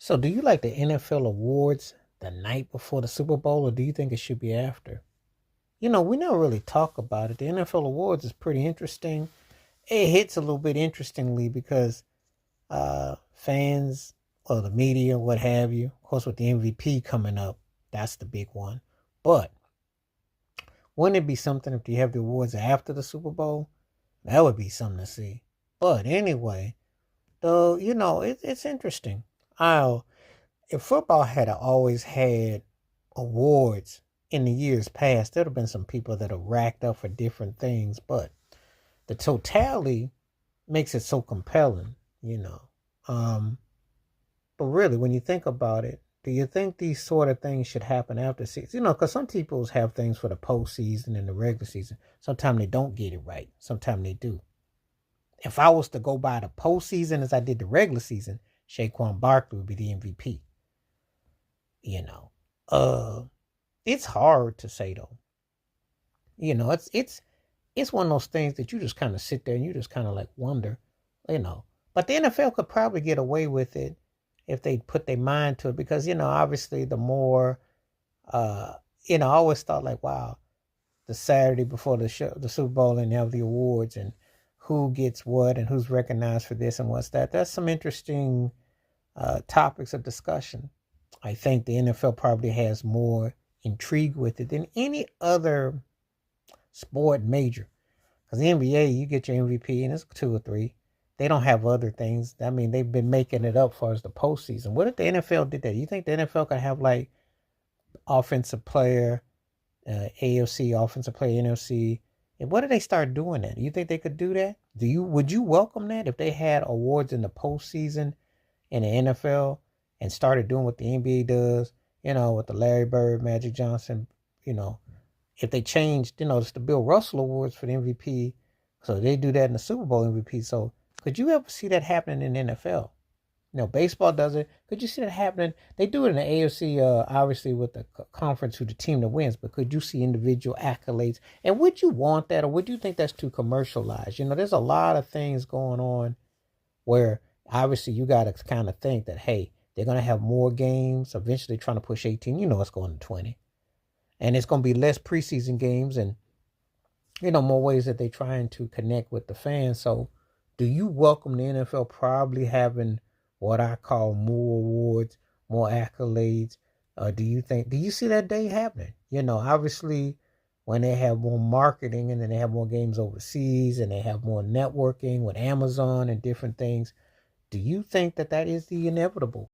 So, do you like the NFL awards the night before the Super Bowl, or do you think it should be after? We never really talk about it. The NFL awards is pretty interesting. It hits a little bit interestingly because fans or the media, what have you, of course, with the MVP coming up, that's the big one. But wouldn't it be something if you have the awards after the Super Bowl? That would be something to see. But anyway, though, it's interesting. I'll If football had always had awards in the years past, there'd have been some people that are racked up for different things, but the totality makes it so compelling, you know. Um, but really, when you think about it, do you think these sort of things should happen after season? Because some people have things for the postseason and the regular season. Sometimes they don't get it right. Sometimes they do. If I was to go by the postseason as I did the regular season, Saquon Barkley would be the MVP. You know, uh, it's hard to say though. It's one of those things that you just kind of sit there and you just kind of like wonder, you know. But the NFL could probably get away with it if they put their mind to it because obviously the more, uh, I always thought like, wow, the Saturday before the show, the Super Bowl, and they have the awards and who gets what and who's recognized for this and what's that. That's some interesting topics of discussion. I think the NFL probably has more intrigue with it than any other sport major. Because the NBA, you get your MVP and it's two or three. They don't have other things. I mean, they've been making it up for as the postseason. What if the NFL did that? You think the NFL could have like offensive player, AFC offensive player, NFC? And what if they start doing that? Do you think they could do that? Would you welcome that if they had awards in the postseason in the NFL and started doing what the NBA does, with the Larry Bird, Magic Johnson, you know, if they changed, it's the Bill Russell Awards for the MVP, so they do that in the Super Bowl MVP. So could you ever see that happening in the NFL? Baseball does it. Could you see that happening? They do it in the AFC, obviously with the conference who the team that wins. But could you see individual accolades? And would you want that, or would you think that's too commercialized? There's a lot of things going on where obviously you got to kind of think that, hey, they're going to have more games. Eventually trying to push 18. It's going to 20. And it's going to be less preseason games and, more ways that they're trying to connect with the fans. So do you welcome the NFL probably having what I call more awards, more accolades? Do you see that day happening? Obviously when they have more marketing and then they have more games overseas and they have more networking with Amazon and different things, do you think that is the inevitable?